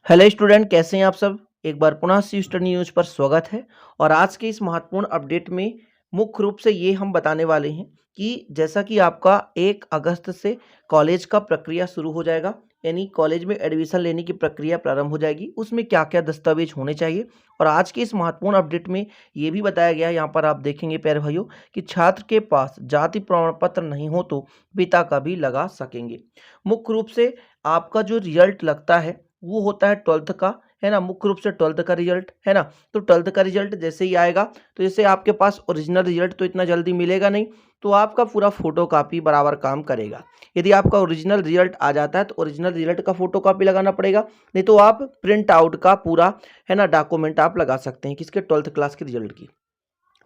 Hello student, कैसे हैं आप सब। एक बार पुनः सी स्टडी न्यूज़ पर स्वागत है। और आज के इस महत्वपूर्ण अपडेट में मुख्य रूप से ये हम बताने वाले हैं कि जैसा कि आपका 1 अगस्त से कॉलेज का प्रक्रिया शुरू हो जाएगा, यानी कॉलेज में एडमिशन लेने की प्रक्रिया प्रारंभ हो जाएगी। उसमें क्या-क्या दस्तावेज होने चाहिए और आज के इस महत्वपूर्ण अपडेट में ये भी बताया गया है, यहाँ पर आप देखेंगे प्यारे भाइयों, कि छात्र के पास जाति प्रमाण पत्र नहीं हो तो पिता का भी लगा सकेंगे। मुख्य रूप से आपका जो रिजल्ट लगता है वो होता है 12th का, है ना। मुख्य रूप से 12th का रिजल्ट, है ना। तो 12th का रिजल्ट जैसे ही आएगा, तो जैसे आपके पास ओरिजिनल रिजल्ट तो इतना जल्दी मिलेगा नहीं, तो आपका पूरा फोटो कापी बराबर काम करेगा। यदि आपका ओरिजिनल रिजल्ट आ जाता है तो ओरिजिनल रिजल्ट का फोटो कापी लगाना पड़ेगा, नहीं तो आप प्रिंट आउट का पूरा, है ना, डॉक्यूमेंट आप लगा सकते हैं किसके 12th क्लास के रिजल्ट की।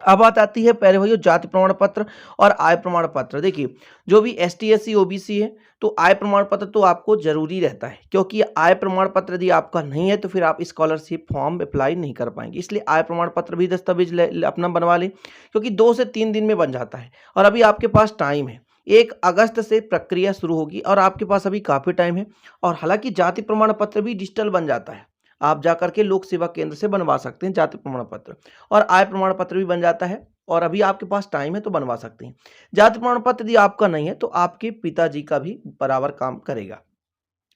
अब बात आती है प्यारे भाइयों जाति प्रमाण पत्र और आय प्रमाण पत्र। देखिए, जो भी एसटी एससी ओबीसी है, तो आय प्रमाण पत्र तो आपको जरूरी रहता है, क्योंकि आय प्रमाण पत्र यदि आपका नहीं है तो फिर आप स्कॉलरशिप फॉर्म अप्लाई नहीं कर पाएंगे। इसलिए आय प्रमाण पत्र भी दस्तावेज अपना बनवा लें, क्योंकि 2 से 3 दिन में बन जाता है। और अभी आपके पास टाइम है, 1 अगस्त से प्रक्रिया शुरू होगी और आपके पास अभी काफ़ी टाइम है। और हालांकि जाति प्रमाण पत्र भी डिजिटल बन जाता है, आप जाकर के लोक सेवा केंद्र से बनवा सकते हैं जाति प्रमाण पत्र, और आय प्रमाण पत्र भी बन जाता है। और अभी आपके पास टाइम है तो बनवा सकते हैं। जाति प्रमाण पत्र यदि आपका नहीं है तो आपके पिताजी का भी बराबर काम करेगा।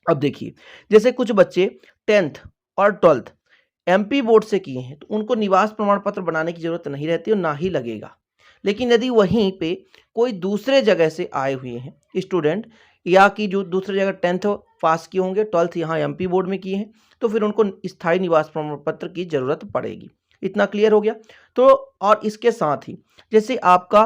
अब देखिए, जैसे कुछ बच्चे 10th और 12th एमपी बोर्ड से किए हैं, तो उनको निवास प्रमाण पत्र बनाने की जरूरत नहीं रहती और ना ही लगेगा। लेकिन यदि वहीं पे कोई दूसरे जगह से आए हुए हैं स्टूडेंट, या कि जो दूसरी जगह 10th पास किए होंगे, 12th यहाँ एमपी बोर्ड में किए हैं, तो फिर उनको स्थायी निवास प्रमाण पत्र की जरूरत पड़ेगी। इतना क्लियर हो गया। तो और इसके साथ ही जैसे आपका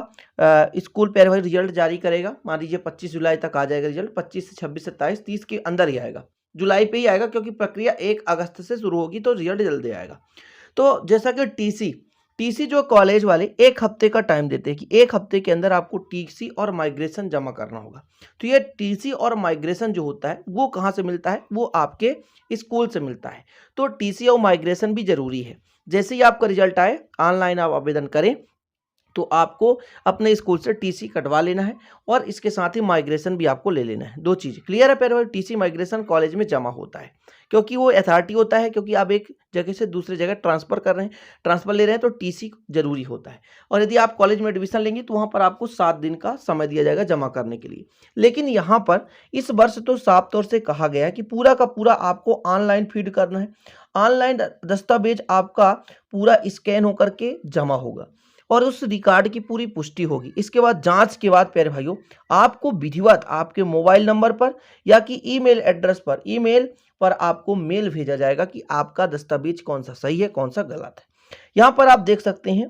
स्कूल पैर भाई रिजल्ट जारी करेगा, मान लीजिए 25 जुलाई तक आ जाएगा रिजल्ट, 25 से 26 27 30 के अंदर ही आएगा, जुलाई पे ही आएगा, क्योंकि प्रक्रिया 1 अगस्त से शुरू होगी तो रिजल्ट जल्दी आएगा। तो जैसा कि टीसी टीसी जो कॉलेज वाले 1 हफ्ते का टाइम देते हैं कि 1 हफ्ते के अंदर आपको टीसी और माइग्रेशन जमा करना होगा। तो ये टीसी और माइग्रेशन जो होता है वो कहाँ से मिलता है, वो आपके स्कूल से मिलता है। तो टीसी और माइग्रेशन भी जरूरी है। जैसे ही आपका रिजल्ट आए, ऑनलाइन आप आवेदन करें, तो आपको अपने स्कूल से टीसी कटवा लेना है और इसके साथ ही माइग्रेशन भी आपको ले लेना है। 2 चीज़ क्लियर है प्यारे भाई। टीसी माइग्रेशन कॉलेज में जमा होता है, क्योंकि वो अथॉरिटी होता है, क्योंकि आप एक जगह से दूसरी जगह ट्रांसफ़र कर रहे हैं, ट्रांसफ़र ले रहे हैं, तो टीसी ज़रूरी होता है। और यदि आप कॉलेज में एडमिशन लेंगे तो वहाँ पर आपको 7 दिन का समय दिया जाएगा जमा करने के लिए। लेकिन यहाँ पर इस वर्ष तो साफ तौर से कहा गया है कि पूरा का पूरा आपको ऑनलाइन फीड करना है। ऑनलाइन दस्तावेज आपका पूरा स्कैन होकर के जमा होगा और उस रिकॉर्ड की पूरी पुष्टि होगी। इसके बाद जांच के बाद प्यारे भाइयों, आपको विधिवत आपके मोबाइल नंबर पर या कि ईमेल पर आपको मेल भेजा जाएगा कि आपका दस्तावेज कौन सा सही है, कौन सा गलत है। यहाँ पर आप देख सकते हैं,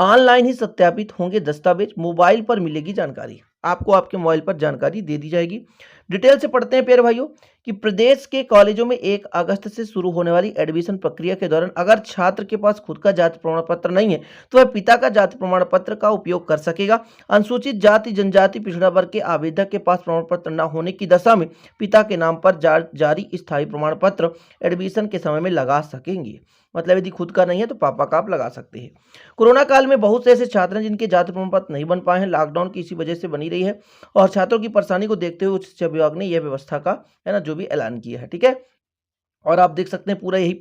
ऑनलाइन ही सत्यापित होंगे दस्तावेज, मोबाइल पर मिलेगी जानकारी, आपको आपके मोबाइल पर जानकारी दे दी जाएगी। डिटेल से पढ़ते हैं प्यारे भाइयों कि प्रदेश के कॉलेजों में 1 अगस्त से शुरू होने वाली एडमिशन प्रक्रिया के दौरान अगर छात्र के पास खुद का जाति प्रमाण पत्र नहीं है तो वह पिता का जाति प्रमाण पत्र का उपयोग कर सकेगा। अनुसूचित जाति जनजाति पिछड़ा वर्ग के आवेदक के पास प्रमाण पत्र न होने की दशा में पिता के नाम पर जारी स्थायी प्रमाण पत्र एडमिशन के समय में लगा सकेंगे। मतलब यदि खुद का नहीं है तो पापा का आप लगा सकते हैं। कोरोना काल में बहुत से ऐसे छात्र हैं जिनके जाति प्रमाण पत्र नहीं बन पाए हैं, लॉकडाउन की इसी वजह से बनी रही है और छात्रों की परेशानी को देखते हुए उच्च शिक्षा विभाग ने यह व्यवस्था का, है ना, जो भी ऐलान किया है। ठीक है, और आप देख सकते हैं पूरा यही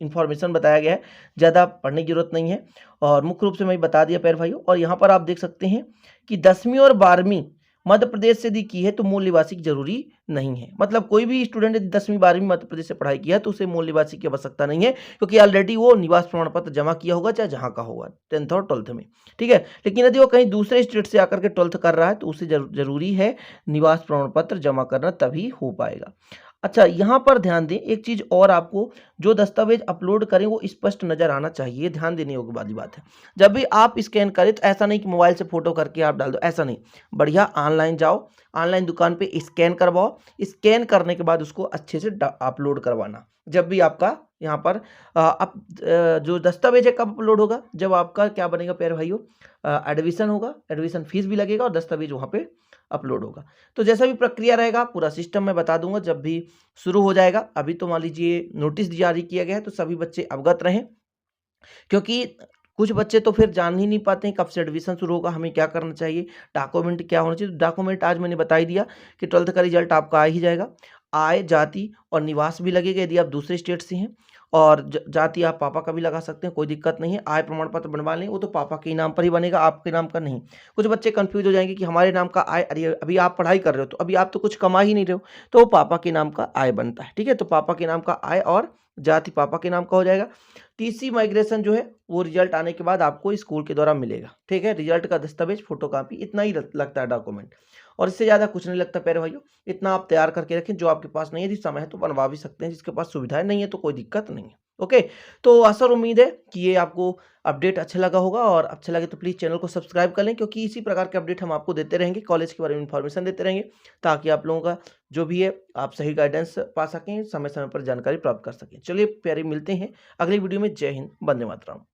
इंफॉर्मेशन बताया गया है, ज़्यादा पढ़ने की जरूरत नहीं है और मुख्य रूप से मैं बता दिया प्यारे भाइयों। और यहाँ पर आप देख सकते हैं कि 10वीं और 12वीं मध्य प्रदेश से यदि की है तो मूल निवासी की जरूरी नहीं है। मतलब कोई भी स्टूडेंट यदि 10वीं 12वीं मध्य प्रदेश से पढ़ाई किया है तो उसे मूल निवासी की आवश्यकता नहीं है, क्योंकि ऑलरेडी वो निवास प्रमाण पत्र जमा किया होगा, चाहे जहाँ का होगा 10th और 12th में। ठीक है, लेकिन यदि वो कहीं दूसरे स्टेट से आकर के 12th कर रहा है तो उसे जरूरी है निवास प्रमाण पत्र जमा करना, तभी हो पाएगा। अच्छा, यहाँ पर ध्यान दें एक चीज़ और, आपको जो दस्तावेज अपलोड करें वो स्पष्ट नज़र आना चाहिए, ध्यान देने योग्य वाली बात है। जब भी आप स्कैन करें तो ऐसा नहीं कि मोबाइल से फोटो करके आप डाल दो, ऐसा नहीं। बढ़िया ऑनलाइन जाओ, ऑनलाइन दुकान पे स्कैन करवाओ, स्कैन करने के बाद उसको अच्छे से अपलोड करवाना। जब भी आपका यहाँ पर जो दस्तावेज है कब अपलोड होगा, जब आपका क्या बनेगा प्यारे भाइयों, एडमिशन होगा, एडमिशन फीस भी लगेगा और दस्तावेज वहाँ पे अपलोड होगा। तो जैसा भी प्रक्रिया रहेगा पूरा सिस्टम मैं बता दूंगा जब भी शुरू हो जाएगा। अभी तो मान लीजिए नोटिस जारी किया गया है तो सभी बच्चे अवगत रहें, क्योंकि कुछ बच्चे तो फिर जान ही नहीं पाते हैं कब से एडमिशन शुरू होगा, हमें क्या करना चाहिए, डॉक्यूमेंट क्या होना चाहिए। तो डॉक्यूमेंट आज मैंने बता ही दिया कि 12th का रिजल्ट आपका आ ही जाएगा। आय, जाति और निवास भी लगेगा यदि आप दूसरे स्टेट से हैं, और जाति आप पापा का भी लगा सकते हैं, कोई दिक्कत नहीं है। आय प्रमाण पत्र बनवा लें, वो तो पापा के ही नाम पर ही बनेगा, आपके नाम का नहीं। कुछ बच्चे कंफ्यूज हो जाएंगे कि हमारे नाम का आय, अरे अभी आप पढ़ाई कर रहे हो तो अभी आप तो कुछ कमा ही नहीं रहे हो, तो वो पापा के नाम का आय बनता है। ठीक है, तो पापा के नाम का आय और जाति पापा के नाम का हो जाएगा। टीसी माइग्रेशन जो है वो रिजल्ट आने के बाद आपको स्कूल के द्वारा मिलेगा। ठीक है, रिजल्ट का दस्तावेज, फोटोकॉपी, इतना ही लगता है डॉक्यूमेंट, और इससे ज़्यादा कुछ नहीं लगता प्यारे भाइयों। इतना आप तैयार करके रखें, जो आपके पास नहीं है, यदि समय है तो बनवा भी सकते हैं, जिसके पास सुविधाएं नहीं है तो कोई दिक्कत नहीं है। ओके, तो आशा और उम्मीद है कि ये आपको अपडेट अच्छा लगा होगा, और अच्छा लगे तो प्लीज़ चैनल को सब्सक्राइब कर लें, क्योंकि इसी प्रकार के अपडेट हम आपको देते रहेंगे, कॉलेज के बारे में इन्फॉर्मेशन देते रहेंगे, ताकि आप लोगों का जो भी है आप सही गाइडेंस पा सकें, समय समय पर जानकारी प्राप्त कर सकें। चलिए प्यारे, मिलते हैं अगली वीडियो में। जय हिंद, वंदे मातरम।